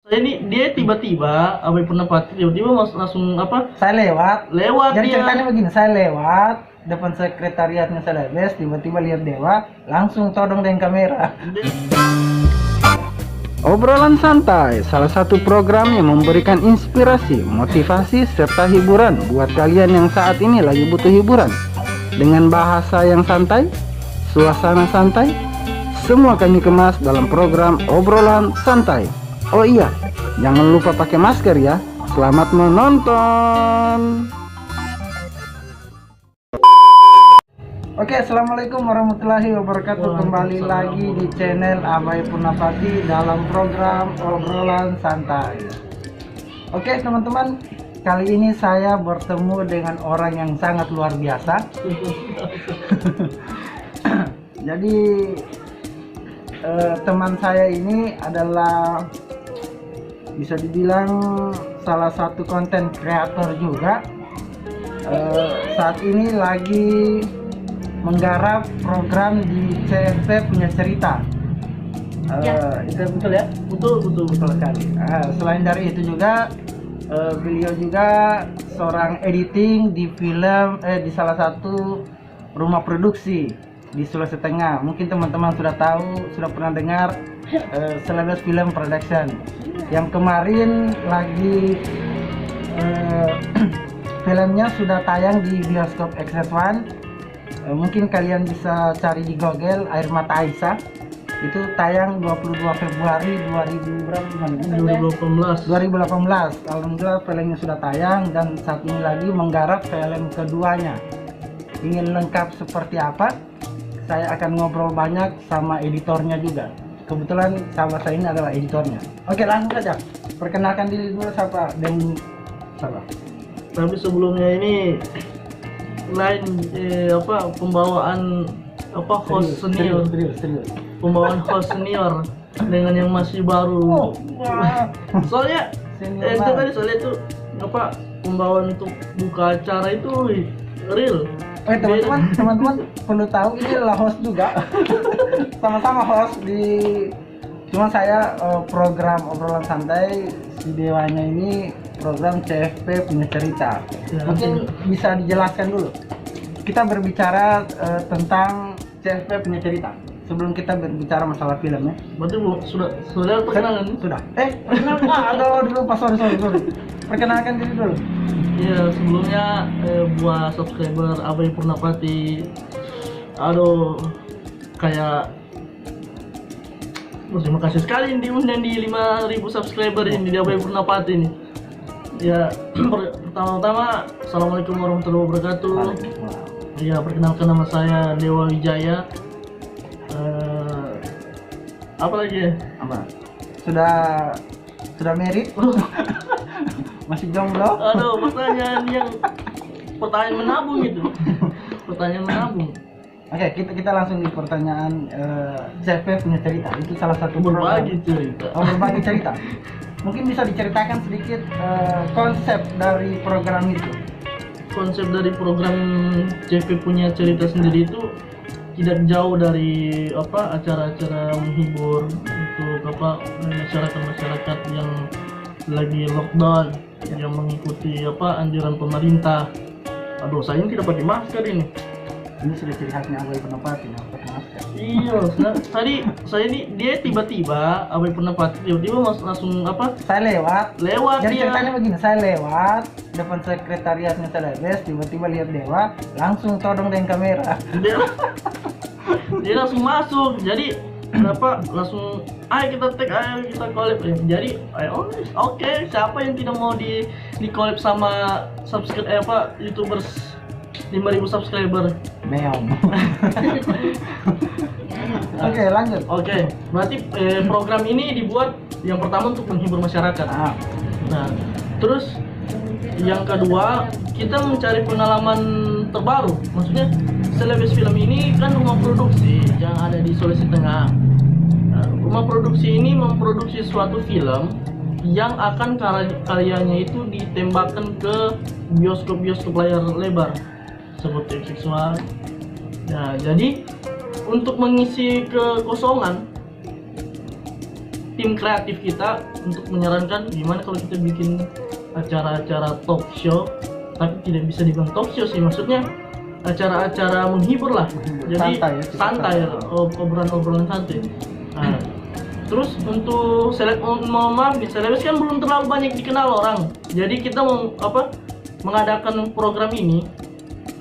Ini dia tiba-tiba Abai Purnapati tiba-tiba langsung apa? Saya lewat. Jadi Dia. ceritanya begini, saya lewat depan sekretariatnya Celebes, tiba-tiba lihat Dewa, langsung todong dengan kamera. Obrolan santai, salah satu program yang memberikan inspirasi, motivasi, serta hiburan buat kalian yang saat ini lagi butuh hiburan. Dengan bahasa yang santai, suasana santai, semua kami kemas dalam program Obrolan Santai. Oh iya, jangan lupa pakai masker ya. Selamat menonton. Oke, assalamualaikum warahmatullahi wabarakatuh. Kembali lagi di channel Abai Purnapati dalam program Obrolan Santai. Oke teman-teman, kali ini saya bertemu dengan orang yang sangat luar biasa. Jadi teman saya ini adalah bisa dibilang salah satu konten kreator juga. Saat ini lagi menggarap program di CFP Punya Cerita. Itu betul ya? Betul. Sekali. Selain dari itu juga beliau juga seorang editing di film di salah satu rumah produksi di Sulawesi Tengah. Mungkin teman-teman sudah tahu, sudah pernah dengar Celebes Film Production yang kemarin lagi filmnya sudah tayang di bioskop XS1. Mungkin kalian bisa cari di Google Air Mata Aisyah. Itu tayang 22 Februari 2018. 2018. Alhamdulillah filmnya sudah tayang dan saat ini lagi menggarap film keduanya. Ingin lengkap seperti apa? Saya akan ngobrol banyak sama editornya juga. Kebetulan sahabat saya ini adalah editornya. Oke, langsung saja. Perkenalkan diri dulu siapa dan siapa. Tapi sebelumnya ini lain pembawaan host senior. Serius. Pembawaan host senior dengan yang masih baru. Soalnya itu tadi itu pembawaan untuk buka acara itu real. Teman-teman perlu tahu ini adalah host juga. Sama-sama host di, cuma saya program Obrolan Santai, si Dewanya ini program CFP Punya Cerita. Ya, mungkin bisa dijelaskan dulu. Kita berbicara tentang CFP Punya Cerita sebelum kita berbicara masalah filmnya. Berarti sudah perkenalan? Sudah. Perkenalkan. Aduh, dulu pas sorry. Perkenalkan diri dulu. Iya, sebelumnya buat subscriber Abai Purnapati, kayak terima kasih sekali diundang di 5.000 subscriber ini di Abai Purnapati ini. Ya, pertama-tama assalamualaikum warahmatullahi wabarakatuh. Ya, perkenalkan nama saya Dewa Wijaya. Apa lagi ya? Apa? Sudah married? Masih jomblo? Pertanyaan menabung itu. Pertanyaan menabung. Oke, kita langsung di pertanyaan CFP Punya Cerita. Itu salah satu Berbagi cerita. Berbagi cerita. Mungkin bisa diceritakan sedikit konsep dari program itu. Konsep dari program CFP Punya Cerita sendiri itu tidak jauh dari acara-acara menghibur untuk masyarakat yang lagi lockdown, yang mengikuti anjuran pemerintah. Saya ini tidak pakai masker ini. Ini sudah ciri khasnya Abai Purnapati, nggak pakai masker. Iya, tadi saya ini dia tiba-tiba Abai Purnapati tiba-tiba langsung Saya lewat. Jadi dia. ceritanya begini, saya lewat depan sekretariatnya Celebes, tiba-tiba lihat Dewa, langsung todong dengan kamera. Dia langsung masuk. Jadi langsung ayo kita tag, ayo kita collab. Jadi oke, siapa yang tidak mau di collab sama YouTubers 5.000 subscriber? Meong. Oke, lanjut. Oke, berarti program ini dibuat yang pertama untuk menghibur masyarakat. Nah, terus yang kedua kita mencari pengalaman terbaru. Maksudnya Celebes Film ini kan rumah produksi yang ada di Sulawesi Tengah. Nah, rumah produksi ini memproduksi suatu film yang akan karyanya itu ditembakkan ke bioskop layar lebar seperti seksual. Nah, jadi untuk mengisi kekosongan tim kreatif kita untuk menyarankan gimana kalau kita bikin acara-acara talk show, tapi tidak bisa dibilang talk show sih, maksudnya acara-acara menghibur lah. Jadi santai, obrolan-obrolan santai. Nah, terus untuk mohon maaf nih, Celebes kan belum terlalu banyak dikenal orang. Jadi kita mau mengadakan program ini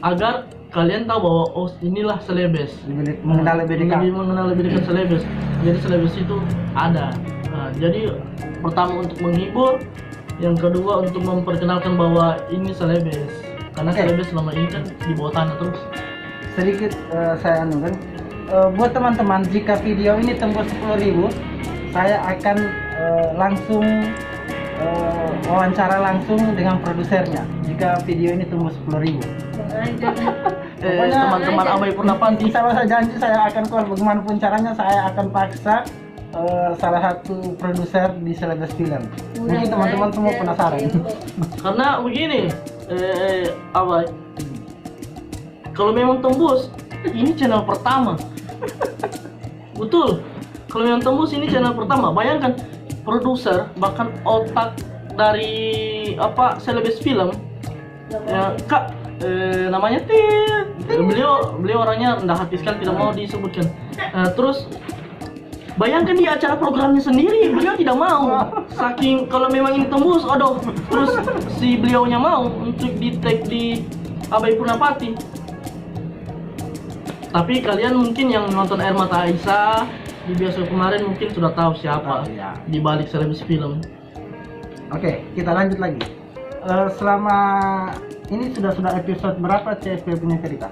agar kalian tahu bahwa oh inilah Celebes, mengenal lebih dekat Celebes. Jadi Celebes itu ada. Nah, jadi pertama untuk menghibur, yang kedua untuk memperkenalkan bahwa ini Celebes. Karena Celebes selama ini kan di bawah tanah terus. Sedikit saya anukan, buat teman-teman, jika video ini tembus 10.000, saya akan langsung wawancara langsung dengan produsernya. Jika video ini tembus 10.000. Teman-teman Abai Purnapanti, saya janji saya akan keluar bagaimanapun caranya, saya akan paksa salah satu produser di Celebes Film. Mungkin teman-teman semua penasaran. Karena begini, Abai, kalau memang tembus, ini channel pertama. Betul. Kalau memang tembus ini channel pertama. Bayangkan produser bahkan otak dari Celebes Film. Ya, Kak, namanya beliau orangnya rendah hati sekali, tidak mau disebutkan. Terus bayangkan di acara programnya sendiri beliau tidak mau, saking kalau memang ini tembus, aduh, terus si beliaunya mau untuk di tag di Abai Purnapanti. Tapi kalian mungkin yang nonton Air Mata Aisyah di bioskop kemarin mungkin sudah tahu siapa di balik Celebes Film. Oke, kita lanjut lagi. Selama ini sudah episode berapa CFP punya cerita?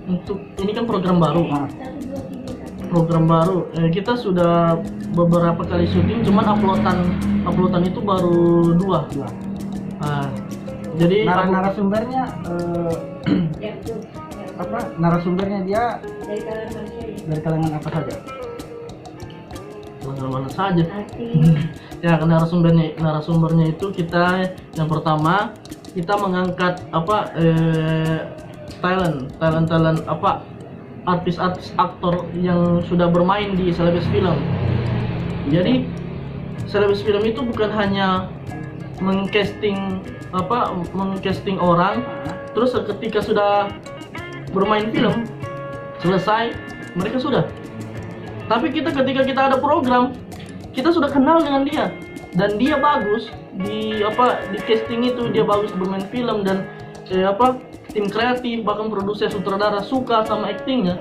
Untuk ini kan program baru. Program baru. Kita sudah beberapa kali syuting, cuman uploadan itu baru 2. Jadi narasumbernya narasumbernya dia dari kalangan apa saja? Mana saja. Ya, narasumbernya itu kita yang pertama kita mengangkat talent artis aktor yang sudah bermain di Celebes Film. Jadi Celebes Film itu bukan hanya mengcasting orang, terus ketika sudah bermain film selesai mereka sudah. Tapi ketika kita ada program, kita sudah kenal dengan dia dan dia bagus di casting itu, dia bagus bermain film dan tim kreatif bahkan produser sutradara suka sama aktingnya,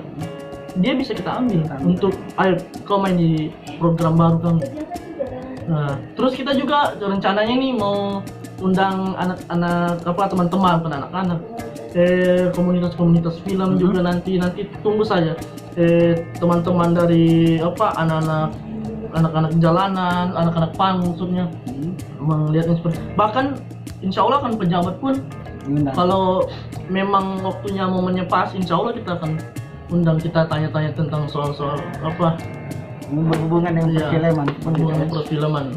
dia bisa kita ambil untuk ayo kau main di program baru kamu. Nah, terus kita juga rencananya nih mau undang anak-anak teman-teman, bukan anak-anak, komunitas film juga nanti tunggu saja, teman-teman dari anak-anak jalanan, anak-anak pang maksudnya, melihatnya seperti, bahkan insya Allah kan pejabat pun kalau memang waktunya momennya pas, insya Allah kita akan undang, kita tanya-tanya tentang soal-soal berhubungan dengan perfilman.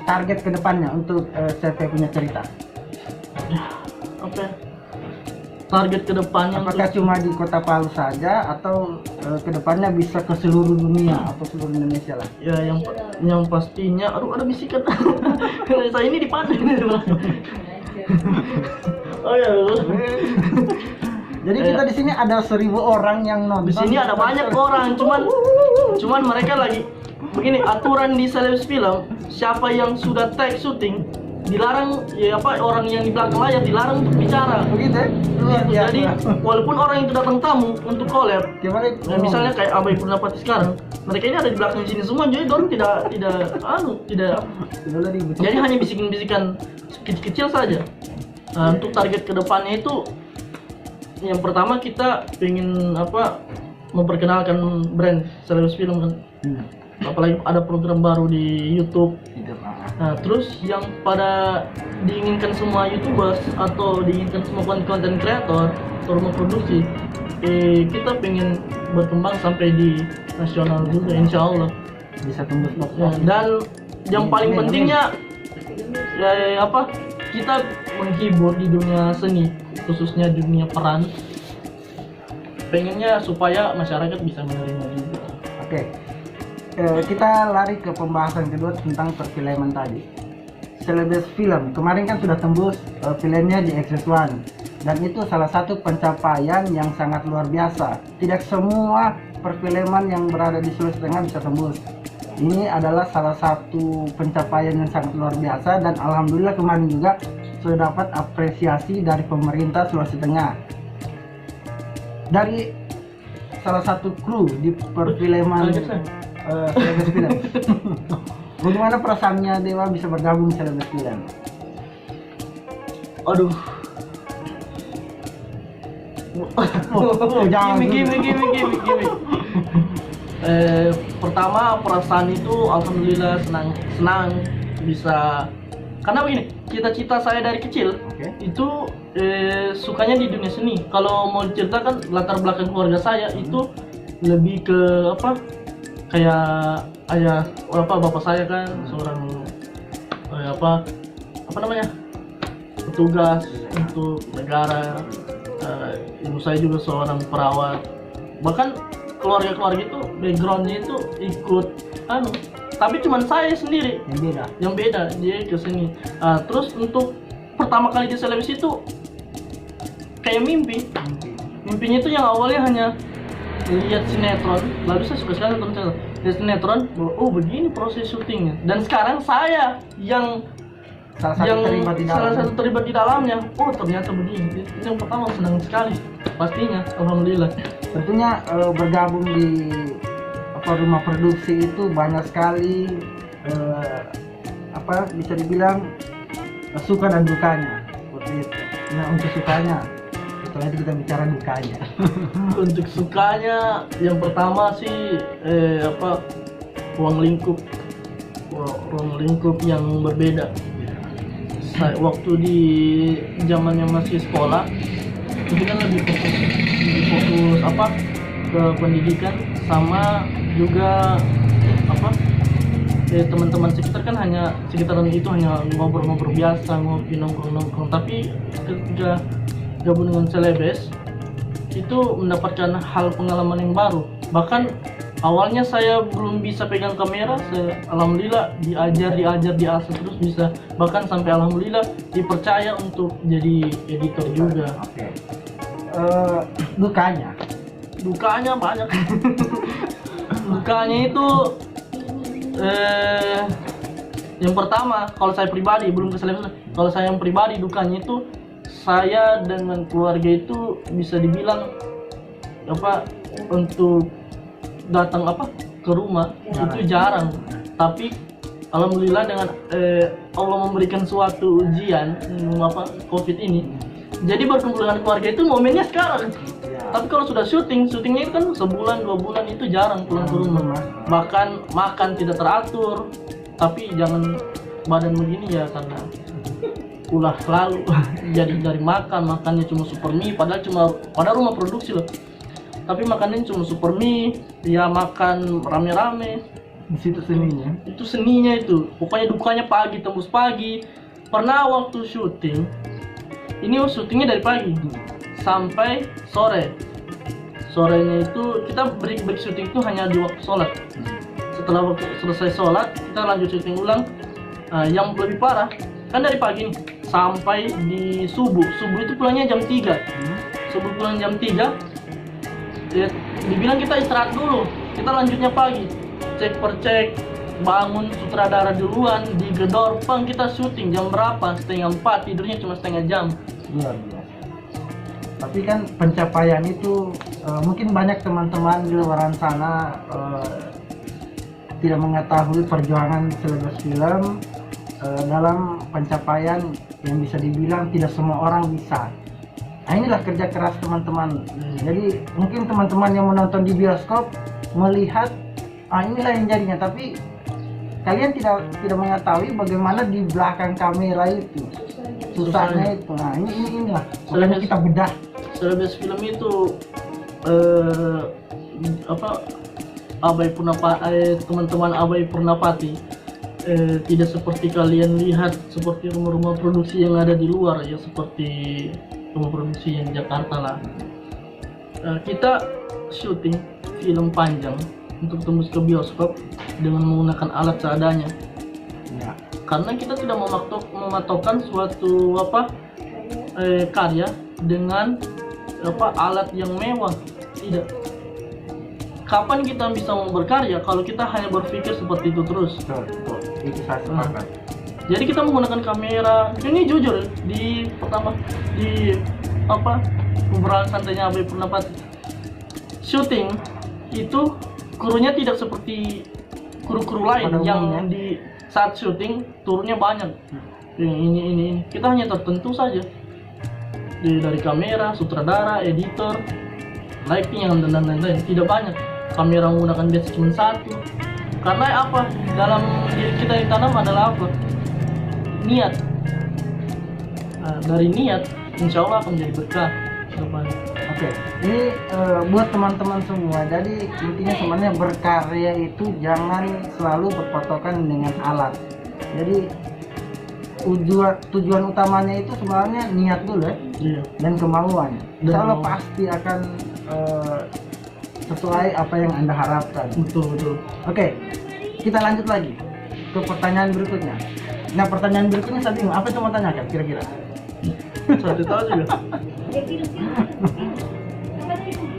Target kedepannya untuk CV punya cerita target kedepannya apakah cuma di Kota Palu saja atau kedepannya bisa ke seluruh dunia atau seluruh Indonesia lah? Ya, yang pastinya, ada bisikan. Saya ini dipandu. Oh ya. Jadi kita di sini ada 1.000 orang yang nonton. Di sini ada banyak orang, cuman mereka lagi begini, aturan di Celebes Film, siapa yang sudah tag syuting dilarang, orang yang di belakang layar dilarang untuk bicara. Begitu ya? Jadi walaupun orang itu datang tamu untuk collab, misalnya kayak Abai Purnapanti sekarang, mereka ini ada di belakang sini semua, jadi dorong tidak jadi hanya bisikan-bisikan kecil-kecil saja. Nah, untuk target kedepannya itu, yang pertama kita ingin memperkenalkan brand Celebes Film kan. Apalagi ada program baru di YouTube. Nah, terus yang pada diinginkan semua YouTubers atau diinginkan semua konten kreator atau rumah produksi, kita pengen berkembang sampai di nasional juga, insya Allah bisa tembus dan yang paling pentingnya kita menghibur di dunia seni, khususnya dunia peran, pengennya supaya masyarakat bisa menerima juga. Oke. kita lari ke pembahasan kedua tentang perfilman tadi. Celebes film kemarin kan sudah tembus filmnya di XS1 dan itu salah satu pencapaian yang sangat luar biasa. Tidak semua perfilman yang berada di Sulawesi Tengah bisa tembus. Ini adalah salah satu pencapaian yang sangat luar biasa dan alhamdulillah kemarin juga sudah dapat apresiasi dari pemerintah Sulawesi Tengah. Dari salah satu kru di perfilman Celebes film. Bagaimana perasaannya Dewa bisa bergabung di Celebes film? Aduh. Jangan Gini. Pertama perasaan itu alhamdulillah senang bisa, karena begini, cita-cita saya dari kecil itu sukanya di dunia seni. Kalau mau ceritakan latar belakang keluarga saya itu lebih ke apa, kayak ayah bapak saya kan seorang apa namanya, petugas untuk negara, ibu saya juga seorang perawat. Bahkan keluarga itu backgroundnya itu ikut tapi cuman saya sendiri yang beda dia ke sini. Terus untuk pertama kali di Celebes itu kayak mimpinya itu yang awalnya hanya lihat sinetron, lalu saya suka sekali nonton sinetron. Oh begini proses syutingnya, dan sekarang saya yang salah satu terlibat di dalamnya. Oh ternyata begini. Itu yang pertama, senang sekali pastinya, alhamdulillah. Tentunya bergabung di rumah produksi itu banyak sekali bisa dibilang suka dan dukanya seperti itu. Nah untuk sukanya, setelah itu kita bicara dukanya. Untuk sukanya yang pertama sih ruang lingkup yang berbeda. Waktu di zamannya masih sekolah itu kan lebih fokus ke pendidikan, sama juga teman-teman sekitar kan hanya sekitaran itu, hanya ngobrol-ngobrol biasa, ngopi, nongkrong. Tapi ketika gabung dengan Celebes itu mendapatkan hal pengalaman yang baru. Bahkan awalnya saya belum bisa pegang kamera, alhamdulillah diajar terus bisa, bahkan sampai alhamdulillah dipercaya untuk jadi editor juga. Dukanya banyak. Dukanya itu yang pertama, kalau saya pribadi belum ke Celebes, kalau saya yang pribadi dukanya itu saya dengan keluarga itu bisa dibilang untuk datang ke rumah itu jarang. Tapi alhamdulillah dengan Allah memberikan suatu ujian COVID ini, jadi berkumpul dengan keluarga itu momennya sekarang. Tapi kalau sudah syutingnya itu kan sebulan 2 bulan itu jarang pulang ke rumah. Bahkan makan tidak teratur. Tapi jangan badan begini ya karena ulah selalu jadi dari makannya cuma super mie, padahal rumah produksi loh. Tapi makannya cuma super mie, ya makan rame-rame. Di situ seninya. Itu seninya itu. Pokoknya dukanya pagi, tembus pagi. Pernah waktu syuting, ini syutingnya dari pagi sampai sore. Sorenya itu kita break syuting itu hanya di waktu sholat. Setelah selesai sholat, kita lanjut syuting ulang. Yang lebih parah kan dari pagi nih sampai di subuh itu pulangnya jam 3. Subuh pulang jam 3 ya, dibilang kita istirahat dulu, kita lanjutnya pagi, cek per cek, bangun sutradara duluan, digedor, kita syuting jam berapa, 3:30, tidurnya cuma setengah jam. Luar biasa. Tapi kan pencapaian itu mungkin banyak teman-teman di luar sana tidak mengetahui perjuangan Celebes film dalam pencapaian yang bisa dibilang tidak semua orang bisa. Nah inilah kerja keras teman-teman. Jadi mungkin teman-teman yang menonton di bioskop melihat inilah yang jadinya, tapi kalian tidak mengetahui bagaimana di belakang kamera itu susahnya itu. Nah inilah makanya kita bedah. Celebes film itu teman-teman Abai Purnapati tidak seperti kalian lihat seperti rumah-rumah produksi yang ada di luar ya, seperti rumah produksi yang di Jakarta lah. Kita syuting film panjang untuk tembus ke bioskop dengan menggunakan alat seadanya. Ya. Karena kita tidak mematokkan suatu karya dengan alat yang mewah. Tidak. Kapan kita bisa mau berkarya kalau kita hanya berpikir seperti itu terus? Betul, betul. Itu saya sepakat. Jadi kita menggunakan kamera. Ini jujur di pemberantasan santainya Abai Purnapati. Syuting itu krunya tidak seperti kru-kru lain Pada yang umumnya. di saat syuting turunnya banyak. Ini kita hanya tertentu saja. Dari kamera, sutradara, editor, lighting dan lain-lain tidak banyak. Kamera menggunakan base cuma satu. Karena apa? Dalam diri kita yang tanam adalah apa? Niat. Nah, dari niat, insya Allah akan menjadi berkah ke depan. Oke, ini buat teman-teman semua. Jadi intinya sebenarnya berkarya itu jangan selalu berpatokan dengan alat. Jadi tujuan utamanya itu sebenarnya niat dulu ya, Iya. dan kemauan. Dan Insya Allah mau. pasti akan sesuai apa yang Anda harapkan. Betul. Oke, kita lanjut lagi ke pertanyaan berikutnya. Nah, pertanyaan berikutnya saya bingung, apa itu mau tanyakan kira-kira? Saya tidak tahu juga.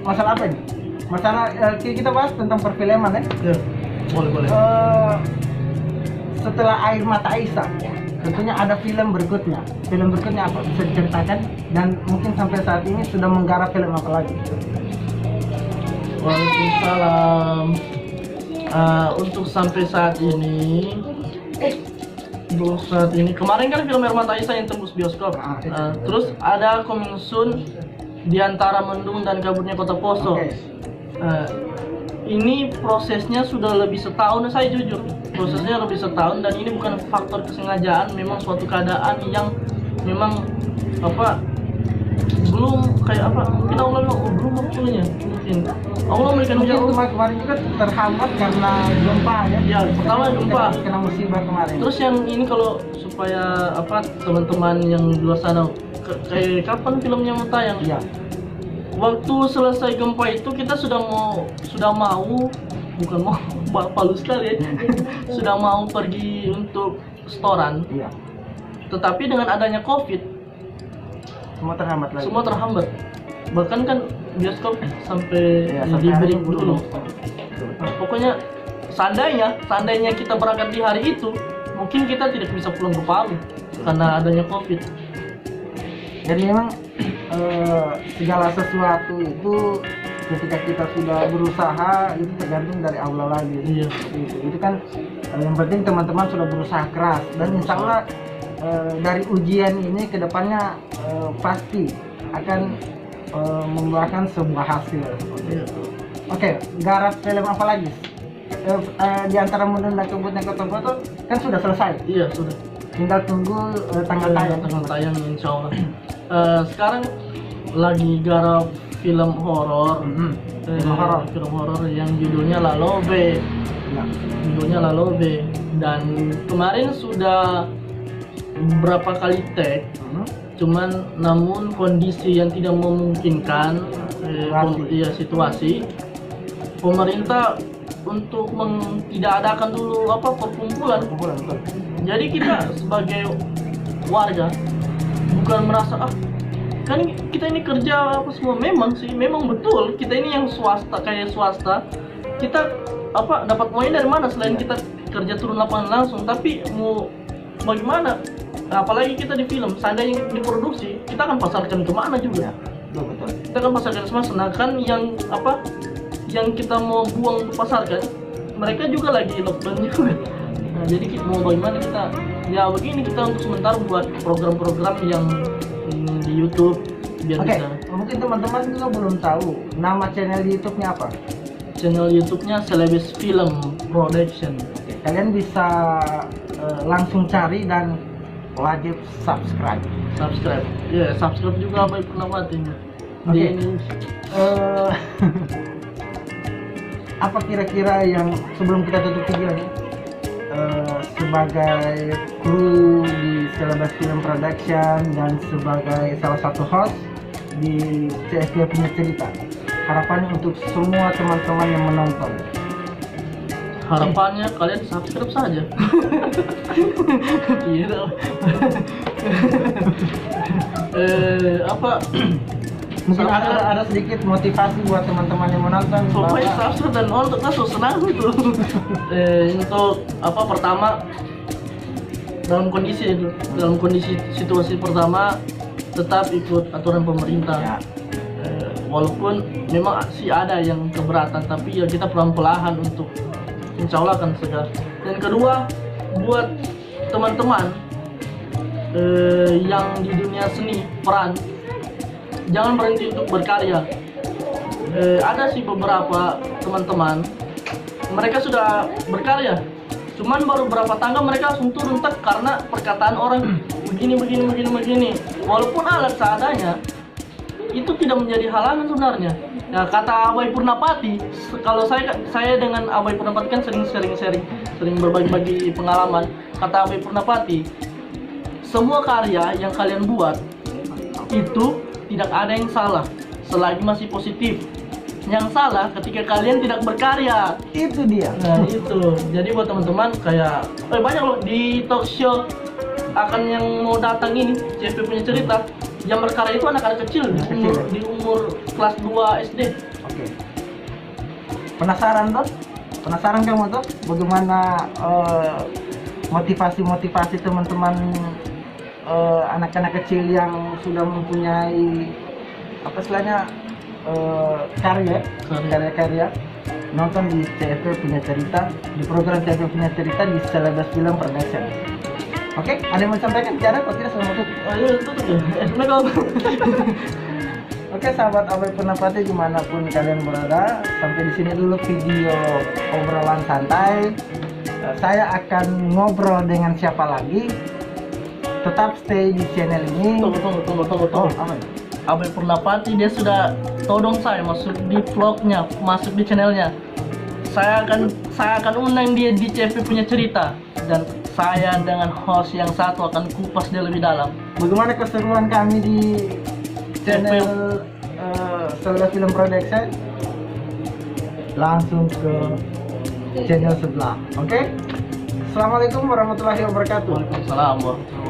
Masalah apa ini? Masalah kita bahas tentang perfilman ya. Ya, boleh. Setelah Air Mata Aisyah, tentunya ada film berikutnya. Film berikutnya apa? Bisa diceritakan? Dan mungkin sampai saat ini sudah menggarap film apa lagi? Waalaikumsalam. Untuk sampai saat ini, kemarin kan film Air Mata Aisyah yang tembus bioskop. Terus ada coming soon di antara Mendung dan Kabutnya Kota Poso. Oke. Ini prosesnya sudah lebih setahun, saya jujur. Prosesnya lebih setahun dan ini bukan faktor kesengajaan, memang suatu keadaan yang memang belum mungkin Allah belum waktunya, mungkin Allah memberikan Mungkin ujian. kemarin juga terhambat karena gempa ya. Ya, pertama gempa. Kena musibah kemarin. Terus yang ini kalau supaya teman-teman yang di luar sana kayak kapan filmnya mau tayang? Iya. Waktu selesai gempa itu kita sudah mau palu sekali ya. Sudah mau pergi untuk setoran. Iya. Tetapi dengan adanya Covid Semua terhambat lagi. semua terhambat. Bahkan kan bioskop sampai Iya, sampai di hari break ini dulu. belum. Nah, pokoknya seandainya kita berangkat di hari itu, mungkin kita tidak bisa pulang ke Palu karena adanya Covid. Jadi memang segala sesuatu itu ketika kita sudah berusaha itu tergantung dari Allah lagi. Iya. Itu kan yang penting teman-teman sudah berusaha keras dan insya Allah dari ujian ini kedepannya pasti akan membuahkan sebuah hasil. Iya. Oke, garap film apa lagi? Di antara Mendung dan Kabutnya Kota Poso kan sudah selesai. Iya, sudah. Tinggal tunggu tanggal tayang. Tanggal tayang insya Allah. Sekarang lagi garap film horor. Film horor yang judulnya La Lobe. Ya. Judulnya La Lobe. Dan kemarin sudah beberapa kali take. Cuman namun kondisi yang tidak memungkinkan situasi pemerintah untuk tidak adakan dulu perkumpulan. Betul. Jadi kita sebagai warga bukan merasa kan kita ini kerja semua, memang betul kita ini yang swasta kita dapat poin dari mana selain kita kerja turun lapangan langsung, tapi mau bagaimana, apalagi kita di film seandainya diproduksi kita akan pasarkan kemana juga. Betul. Kita akan pasarkan semua, sedangkan yang kita mau buang untuk pasarkan mereka juga lagi lockdown juga. Nah, jadi kita mau bagaimana kita begini, kita untuk sementara buat program-program yang di YouTube biar Oke, bisa. mungkin teman-teman juga belum tahu nama channel YouTube-nya apa. Channel YouTube-nya Celebes Film Production. Kalian bisa langsung cari dan wajib subscribe. Subscribe juga Abai Purnapati. Oke. Apa kira-kira yang sebelum kita tutup video nih, sebagai kru di Celebes Film Production dan sebagai salah satu host di CFD Punya Cerita, harapannya untuk semua teman-teman yang menonton, harapannya kalian subscribe saja. Iya. Apa? Mungkin ada sedikit motivasi buat teman-teman yang menonton. Pokoknya subscribe dan nonton kan so senang gitu. Untuk apa pertama dalam kondisi situasi pertama tetap ikut aturan pemerintah. Ya. Walaupun memang sih ada yang keberatan, tapi ya kita pelan-pelan untuk insya Allah akan segera. Dan kedua, buat teman-teman yang di dunia seni peran, jangan berhenti untuk berkarya. Ada sih beberapa teman-teman, mereka sudah berkarya, cuman baru berapa tangga mereka langsung turun tek karena perkataan orang begini. Walaupun alat seadanya, itu tidak menjadi halangan sebenarnya. Nah, kata Abai Purnapati, kalau saya dengan Abai Purnapati kan sering berbagi pengalaman. Kata Abai Purnapati, semua karya yang kalian buat itu tidak ada yang salah selagi masih positif. Yang salah ketika kalian tidak berkarya. Itu dia. Nah, itu. Jadi buat teman-teman kayak banyak loh di talk show akan yang mau datang ini, CP punya cerita. Yang berkarya itu anak-anak kecil, di umur kelas 2 SD. Oke. Penasaran toh? Penasaran kamu toh? Bagaimana motivasi teman-teman anak-anak kecil yang sudah mempunyai apa istilahnya karya nonton di CFP punya cerita, di program CFP punya cerita di Selebes Film Production. Oke, ada yang mau disampaikan? Tiada, kok tidak selama tutup? Ayo tutup ya. Assalamualaikum. Oke, sahabat Abai Purnapati dimanapun kalian berada, sampai di sini dulu video obrolan santai. Saya akan ngobrol dengan siapa lagi. Tetap stay di channel ini. Tunggu. Apa? Abai Purnapati dia sudah todong saya masuk di vlognya, masuk di channelnya. Saya akan undang dia di CV punya cerita, dan saya dengan host yang satu akan kupas dia lebih dalam. Bagaimana keseruan kami di channel Selebes Film Production? Langsung ke channel sebelah. Oke? Assalamualaikum warahmatullahi wabarakatuh. Waalaikumsalam warahmatullahi wabarakatuh.